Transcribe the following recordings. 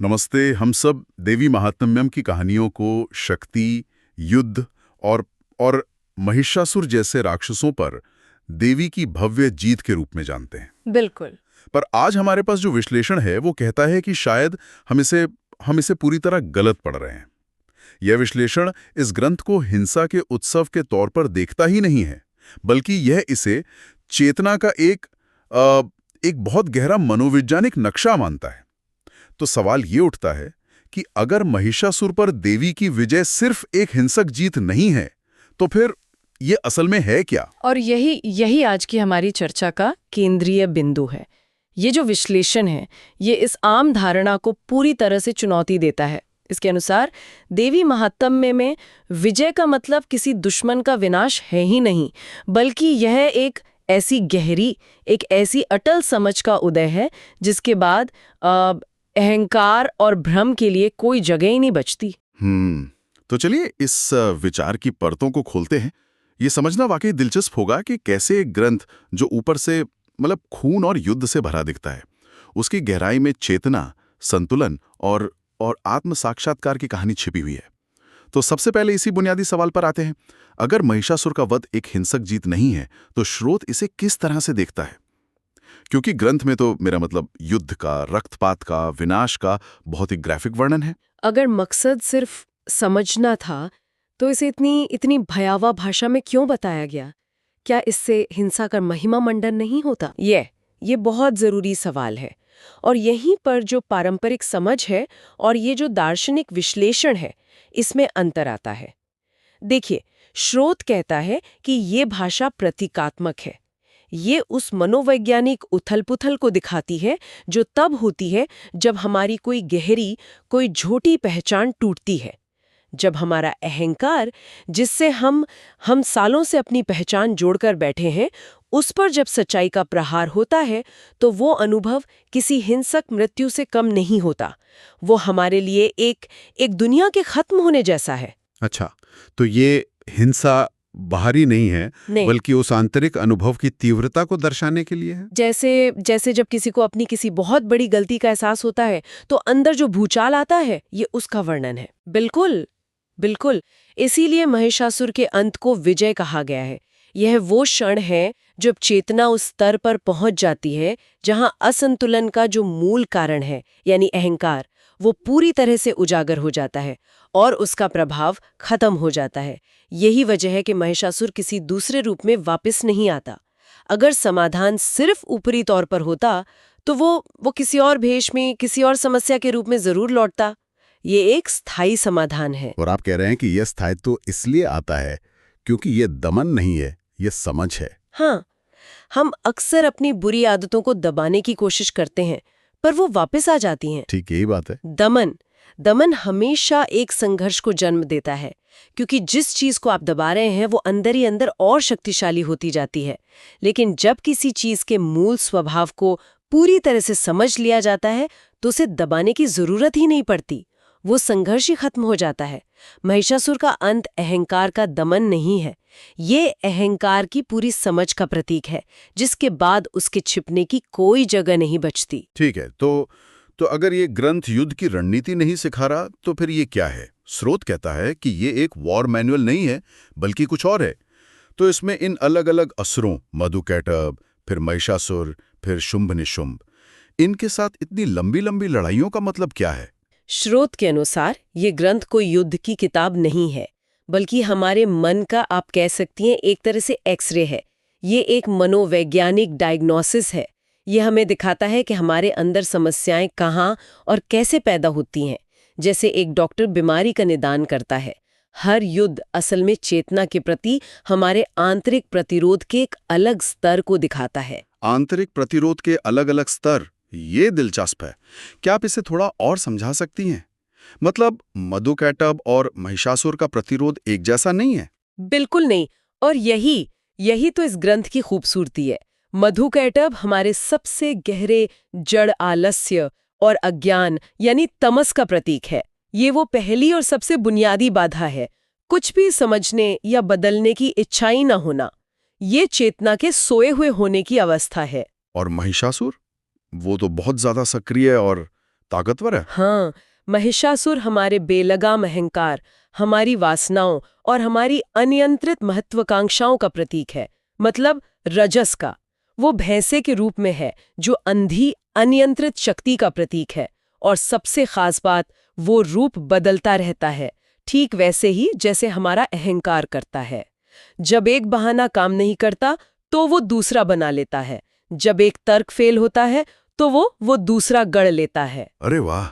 नमस्ते। हम सब देवी महात्म्यम की कहानियों को शक्ति, युद्ध और महिषासुर जैसे राक्षसों पर देवी की भव्य जीत के रूप में जानते हैं। बिल्कुल। पर आज हमारे पास जो विश्लेषण है वो कहता है कि शायद हम इसे पूरी तरह गलत पढ़ रहे हैं। यह विश्लेषण इस ग्रंथ को हिंसा के उत्सव के तौर पर देखता ही नहीं है, बल्कि यह इसे चेतना का एक बहुत गहरा मनोवैज्ञानिक नक्शा मानता है। तो सवाल ये उठता है कि अगर महिषासुर पर देवी की विजय सिर्फ एक हिंसक जीत नहीं है, तो फिर ये असल में है क्या? और यही आज की हमारी चर्चा का केंद्रीय बिंदु है। ये जो विश्लेषण है, ये इस आम धारणा को पूरी तरह से चुनौती देता है। इसके अनुसार देवी महात्म्य में विजय का मतलब किसी दुश्मन का विनाश है ही नहीं, बल्कि यह एक ऐसी अटल समझ का उदय है जिसके बाद अहंकार और भ्रम के लिए कोई जगह ही नहीं बचती। तो चलिए इस विचार की परतों को खोलते हैं। ये समझना वाकई दिलचस्प होगा कि कैसे एक ग्रंथ जो ऊपर से खून और युद्ध से भरा दिखता है, उसकी गहराई में चेतना, संतुलन और आत्म साक्षात्कार की कहानी छिपी हुई है। तो सबसे पहले इसी बुनियादी सवाल पर आते हैं। अगर महिषासुर का वध एक हिंसक जीत नहीं है, तो स्रोत इसे किस तरह से देखता है? क्योंकि ग्रंथ में तो मेरा युद्ध का, रक्तपात का, विनाश का बहुत ही ग्राफिक वर्णन है। अगर मकसद सिर्फ समझना था, तो इसे इतनी भयावह भाषा में क्यों बताया गया? क्या इससे हिंसा का महिमा मंडन नहीं होता? ये बहुत जरूरी सवाल है। और यहीं पर जो पारंपरिक समझ है और ये जो दार्शनिक विश्लेषण है, इसमें अंतर आता है। देखिए, स्रोत कहता है कि ये भाषा प्रतीकात्मक है। ये उस मनोवैज्ञानिक उथल-पुथल को दिखाती है जो तब होती है जब हमारी कोई झूठी पहचान टूटती है। जब हमारा अहंकार, जिससे हम सालों से अपनी पहचान जोड़कर बैठे हैं, उस पर जब सच्चाई का प्रहार होता है, तो वो अनुभव किसी हिंसक मृत्यु से कम नहीं होता। वो हमारे लिए एक दुनिया के खत्म होने जैसा है। अच्छा, तो ये हिंसा बाहरी नहीं है, बल्कि उस आंतरिक अनुभव की तीव्रता को दर्शाने के लिए है। जैसे जब किसी को अपनी किसी बहुत बड़ी गलती का एहसास होता है, तो अंदर जो भूचाल आता है, ये उसका वर्णन है। बिल्कुल। इसीलिए महिषासुर के अंत को विजय कहा गया है। यह वो क्षण है जब चेतना उस स्तर पर पहुंच जाती है जहां असंतुलन का जो मूल कारण है, यानी अहंकार, वो पूरी तरह से उजागर हो जाता है और उसका प्रभाव खत्म हो जाता है। यही वजह है कि महिषासुर किसी दूसरे रूप में वापस नहीं आता। अगर समाधान सिर्फ ऊपरी तौर पर होता, तो वो किसी और भेष में, किसी और समस्या के रूप में जरूर लौटता। ये एक स्थायी समाधान है। और आप कह रहे हैं कि यह स्थायित्व इसलिए आता है क्योंकि यह दमन नहीं है, यह समझ है। हाँ, हम अक्सर अपनी बुरी आदतों को दबाने की कोशिश करते हैं, पर वो वापस आ जाती हैं। ठीक यही बात है। दमन हमेशा एक संघर्ष को जन्म देता है, क्योंकि जिस चीज को आप दबा रहे हैं वो अंदर ही अंदर और शक्तिशाली होती जाती है। लेकिन जब किसी चीज के मूल स्वभाव को पूरी तरह से समझ लिया जाता है, तो उसे दबाने की जरूरत ही नहीं पड़ती। वो संघर्ष ही खत्म हो जाता है। महिषासुर का अंत अहंकार का दमन नहीं है, ये अहंकार की पूरी समझ का प्रतीक है, जिसके बाद उसके छिपने की कोई जगह नहीं बचती। ठीक है, तो अगर ये ग्रंथ युद्ध की रणनीति नहीं सिखा रहा, तो फिर ये क्या है? स्रोत कहता है कि ये एक वॉर मैनुअल नहीं है, बल्कि कुछ और है। तो इसमें इन अलग अलग असुरों, मधुकैटभ, फिर महिषासुर, फिर शुंभ निशुंभ, इनके साथ इतनी लंबी लंबी लड़ाइयों का मतलब क्या है? स्रोत के अनुसार ये ग्रंथ कोई युद्ध की किताब नहीं है, बल्कि हमारे मन का, आप कह सकती हैं, एक तरह से एक्सरे है। ये एक मनोवैज्ञानिक डायग्नोसिस है। ये हमें दिखाता है कि हमारे अंदर समस्याएं कहाँ और कैसे पैदा होती हैं। जैसे एक डॉक्टर बीमारी का निदान करता है, हर युद्ध असल में चेतना के प्रति हमारे आंतरिक प्रतिरोध के एक अलग स्तर को दिखाता है। आंतरिक प्रतिरोध के अलग अलग स्तर, ये दिलचस्प है। क्या आप इसे थोड़ा और समझा सकती हैं? मधुकैटभ और महिषासुर का प्रतिरोध एक जैसा नहीं है? बिल्कुल नहीं। और यही तो इस ग्रंथ की खूबसूरती है। मधुकैटभ हमारे सबसे गहरे जड़ आलस्य और अज्ञान, यानी तमस का प्रतीक है। ये वो पहली और सबसे बुनियादी बाधा है, कुछ भी समझने या बदलने की इच्छा ही न होना। ये चेतना के सोए हुए होने की अवस्था है। और महिषासुर, वो तो बहुत ज्यादा सक्रिय और ताकतवर है। हाँ, महिषासुर हमारे बेलगाम अहंकार, हमारी वासनाओं और हमारी अनियंत्रित महत्वाकांक्षाओं का प्रतीक है। मतलब रजस का। वो भैंसे के रूप में है जो अंधी अनियंत्रित शक्ति का प्रतीक है। और सबसे खास बात, वो रूप बदलता रहता है, ठीक वैसे ही जैसे हमारा अहंकार करता है। जब एक बहाना काम नहीं करता तो वो दूसरा बना लेता है, जब एक तर्क फेल होता है तो वो दूसरा गढ़ लेता है। अरे वाह,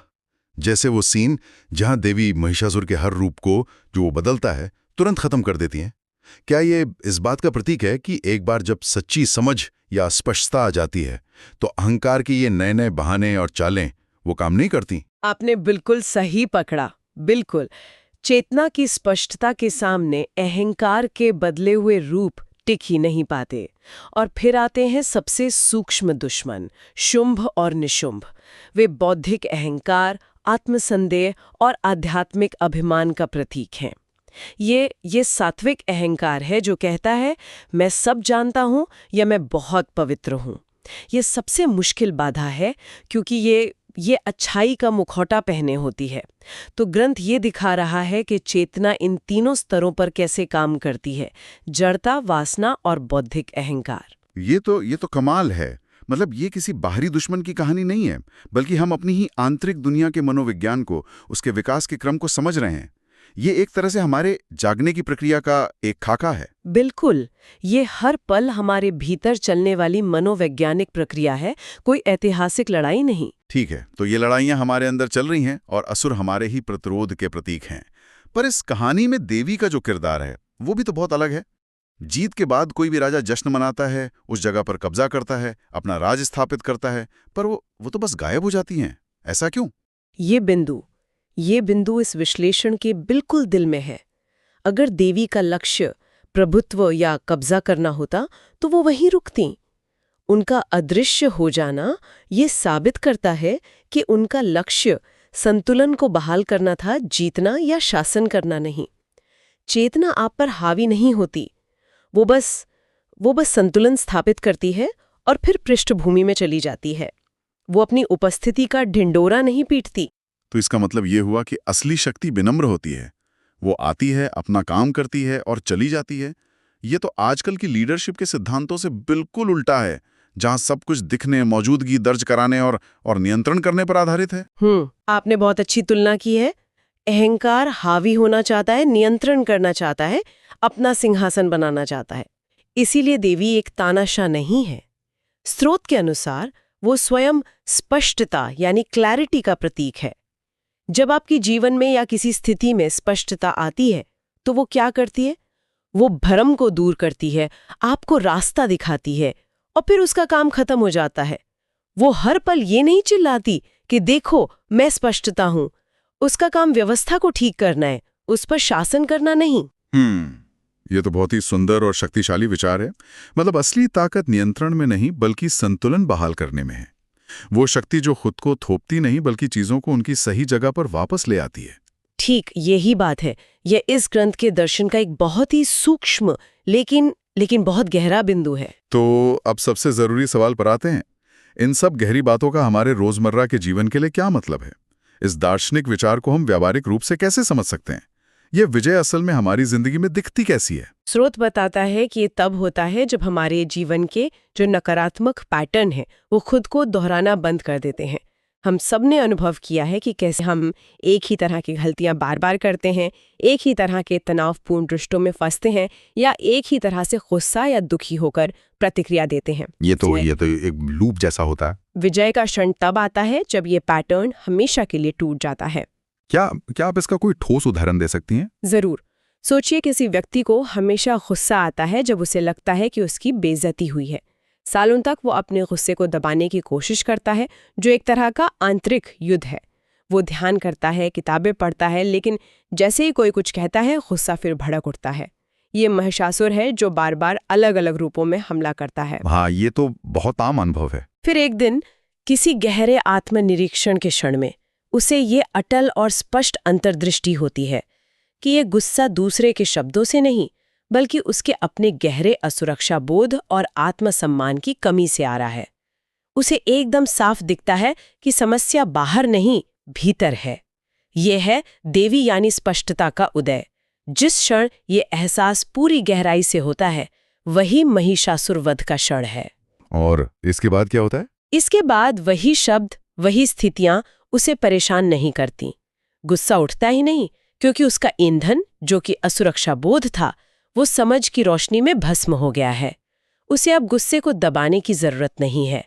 जैसे वो सीन जहां देवी महिषासुर के हर रूप को जो वो बदलता है तुरंत खत्म कर देती हैं। क्या ये इस बात का प्रतीक है कि एक बार जब सच्ची समझ या स्पष्टता आ जाती है तो अहंकार की ये नए नए बहाने और चालें वो काम नहीं करती? आपने बिल्कुल सही पकड़ा। बिल्कुल, चेतना की स्पष्टता के सामने अहंकार के बदले हुए रूप टिक ही नहीं पाते। और फिर आते हैं सबसे सूक्ष्म दुश्मन, शुंभ और निशुंभ। वे बौद्धिक अहंकार, आत्मसंदेह और आध्यात्मिक अभिमान का प्रतीक हैं। ये सात्विक अहंकार है जो कहता है मैं सब जानता हूं या मैं बहुत पवित्र हूं। ये सबसे मुश्किल बाधा है क्योंकि ये अच्छाई का मुखौटा पहने होती है। तो ग्रंथ ये दिखा रहा है कि चेतना इन तीनों स्तरों पर कैसे काम करती है: जड़ता, वासना और बौद्धिक अहंकार। ये तो कमाल है। मतलब ये किसी बाहरी दुश्मन की कहानी नहीं है, बल्कि हम अपनी ही आंतरिक दुनिया के मनोविज्ञान को, उसके विकास के क्रम को समझ रहे हैं। ये एक तरह से हमारे जागने की प्रक्रिया का एक खाका है। बिल्कुल, ये हर पल हमारे भीतर चलने वाली मनोवैज्ञानिक प्रक्रिया है, कोई ऐतिहासिक लड़ाई नहीं। ठीक है, तो ये लड़ाइयां हमारे अंदर चल रही हैं और असुर हमारे ही प्रतिरोध के प्रतीक हैं। पर इस कहानी में देवी का जो किरदार है वो भी तो बहुत अलग है। जीत के बाद कोई भी राजा जश्न मनाता है, उस जगह पर कब्जा करता है, अपना राज स्थापित करता है, पर वो तो बस गायब हो जाती हैं। ऐसा क्यों? ये बिंदु इस विश्लेषण के बिल्कुल दिल में है। अगर देवी का लक्ष्य प्रभुत्व या कब्जा करना होता तो वो वहीं रुकती। उनका अदृश्य हो जाना ये साबित करता है कि उनका लक्ष्य संतुलन को बहाल करना था, जीतना या शासन करना नहीं। चेतना आप पर हावी नहीं होती, वो बस संतुलन स्थापित करती है और फिर पृष्ठभूमि में चली जाती है। वो अपनी उपस्थिति का ढिंडोरा नहीं पीटती। तो इसका मतलब ये हुआ कि असली शक्ति विनम्र होती है। वो आती है, अपना काम करती है और चली जाती है। ये तो आजकल की लीडरशिप के सिद्धांतों से बिल्कुल उल्टा है, जहां सब कुछ दिखने, मौजूदगी दर्ज कराने और नियंत्रण करने पर आधारित है। आपने बहुत अच्छी तुलना की है। अहंकार हावी होना चाहता है, नियंत्रण करना चाहता है, अपना सिंहासन बनाना चाहता है। इसीलिए देवी एक तानाशाह नहीं है। स्रोत के अनुसार वो स्वयं स्पष्टता यानी क्लैरिटी का प्रतीक है। जब आपकी जीवन में या किसी स्थिति में स्पष्टता आती है तो वो क्या करती है? वो भ्रम को दूर करती है, आपको रास्ता दिखाती है और फिर उसका काम खत्म हो जाता है। वो हर पल ये नहीं चिल्लाती कि देखो मैं स्पष्टता हूं। उसका काम व्यवस्था को ठीक करना है, उस पर शासन करना नहीं। ये तो बहुत ही सुंदर और शक्तिशाली विचार है। मतलब असली ताकत नियंत्रण में नहीं बल्कि संतुलन बहाल करने में है। वो शक्ति जो खुद को थोपती नहीं बल्कि चीजों को उनकी सही जगह पर वापस ले आती है। ठीक यही बात है। यह इस ग्रंथ के दर्शन का एक बहुत ही सूक्ष्म लेकिन बहुत गहरा बिंदु है। तो अब सबसे जरूरी सवाल पर आते हैं। इन सब गहरी बातों का हमारे रोजमर्रा के जीवन के लिए क्या मतलब है? इस दार्शनिक विचार को हम व्यावहारिक रूप से कैसे समझ सकते हैं? ये विजय असल में हमारी जिंदगी में दिखती कैसी है? स्रोत बताता है कि ये तब होता है जब हमारे जीवन के जो नकारात्मक पैटर्न है वो खुद को दोहराना बंद कर देते हैं। हम सब ने अनुभव किया है कि कैसे हम एक ही तरह की गलतियां बार बार करते हैं, एक ही तरह के तनावपूर्ण रिश्तों में फंसते हैं या एक ही तरह से गुस्सा या दुखी होकर प्रतिक्रिया देते हैं। ये तो एक लूप जैसा होता है। विजय का क्षण तब आता है जब ये पैटर्न हमेशा के लिए टूट जाता है। क्या आप इसका कोई ठोस उदाहरण दे सकती हैं? जरूर। सोचिए किसी व्यक्ति को हमेशा गुस्सा आता है जब उसे लगता है कि उसकी बेइज्जती हुई है। सालों तक वो अपने गुस्से को दबाने की कोशिश करता है, जो एक तरह का आंतरिक युद्ध है। वो ध्यान करता है, किताबें पढ़ता है, लेकिन जैसे ही कोई कुछ कहता है गुस्सा फिर भड़क उठता है। ये महिषासुर है जो बार बार अलग अलग रूपों में हमला करता है। हाँ, ये तो बहुत आम अनुभव है। फिर एक दिन किसी गहरे आत्मनिरीक्षण के क्षण में उसे ये अटल और स्पष्ट अंतर्दृष्टि होती है कि ये गुस्सा दूसरे के शब्दों से नहीं बल्कि उसके अपने गहरे असुरक्षा बोध और आत्मसम्मान की कमी से आ रहा है। उसे एकदम साफ दिखता है कि समस्या बाहर नहीं, भीतर है। ये है देवी यानी स्पष्टता का उदय। जिस क्षण ये एहसास पूरी गहराई से होता है, वही महिषासुर वध का क्षण है। और इसके बाद क्या होता है? इसके बाद वही शब्द, वही स्थितियां उसे परेशान नहीं करती। गुस्सा उठता ही नहीं, क्योंकि उसका ईंधन, जो कि असुरक्षा बोध था, वो समझ की रोशनी में भस्म हो गया है। उसे अब गुस्से को दबाने की जरूरत नहीं है।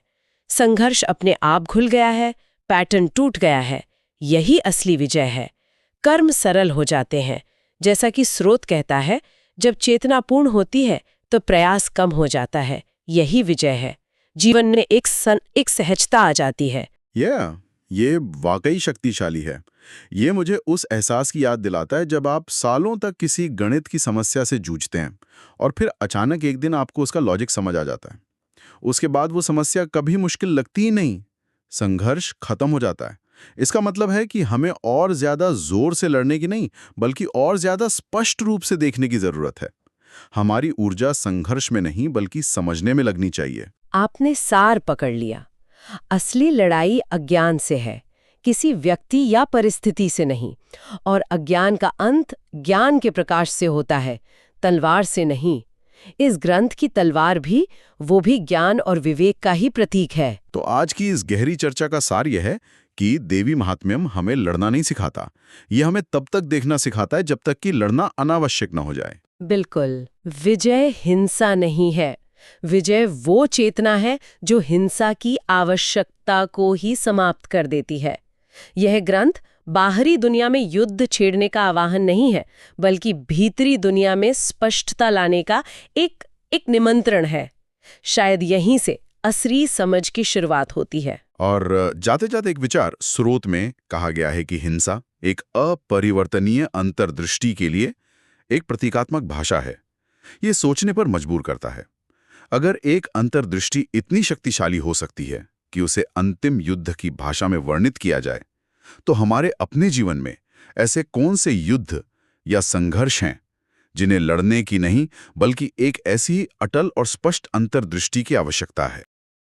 संघर्ष अपने आप घुल गया है, पैटर्न टूट गया है। यही असली विजय है। कर्म सरल हो जाते हैं। जैसा कि स्रोत कहता है, जब चेतना पूर्ण होती है तो प्रयास कम हो जाता है। यही विजय है। जीवन में एक सहजता आ जाती है। ये वाकई शक्तिशाली है। ये मुझे उस एहसास की याद दिलाता है जब आप सालों तक किसी गणित की समस्या से जूझते हैं और फिर अचानक एक दिन आपको उसका लॉजिक समझ आ जाता है। उसके बाद वो समस्या कभी मुश्किल लगती ही नहीं, संघर्ष खत्म हो जाता है। इसका मतलब है कि हमें और ज्यादा जोर से लड़ने की नहीं, बल्कि और ज्यादा स्पष्ट रूप से देखने की जरूरत है। हमारी ऊर्जा संघर्ष में नहीं, बल्कि समझने में लगनी चाहिए। आपने सार पकड़ लिया। असली लड़ाई अज्ञान से है, किसी व्यक्ति या परिस्थिति से नहीं। और अज्ञान का अंत ज्ञान के प्रकाश से होता है, तलवार से नहीं। इस ग्रंथ की तलवार भी, वो भी ज्ञान और विवेक का ही प्रतीक है। तो आज की इस गहरी चर्चा का सार यह है कि देवी महात्म्यम हमें लड़ना नहीं सिखाता। ये हमें तब तक देखना सिखाता है जब तक कि लड़ना अनावश्यक न हो जाए। बिल्कुल। विजय हिंसा नहीं है। विजय वो चेतना है जो हिंसा की आवश्यकता को ही समाप्त कर देती है। यह ग्रंथ बाहरी दुनिया में युद्ध छेड़ने का आह्वान नहीं है, बल्कि भीतरी दुनिया में स्पष्टता लाने का एक निमंत्रण है। शायद यहीं से असली समझ की शुरुआत होती है। और जाते जाते एक विचार, स्रोत में कहा गया है कि हिंसा एक अपरिवर्तनीय अंतर्दृष्टि के लिए एक प्रतीकात्मक भाषा है। ये सोचने पर मजबूर करता है। अगर एक अंतर्दृष्टि इतनी शक्तिशाली हो सकती है कि उसे अंतिम युद्ध की भाषा में वर्णित किया जाए, तो हमारे अपने जीवन में ऐसे कौन से युद्ध या संघर्ष हैं जिन्हें लड़ने की नहीं, बल्कि एक ऐसी अटल और स्पष्ट अंतर्दृष्टि की आवश्यकता है?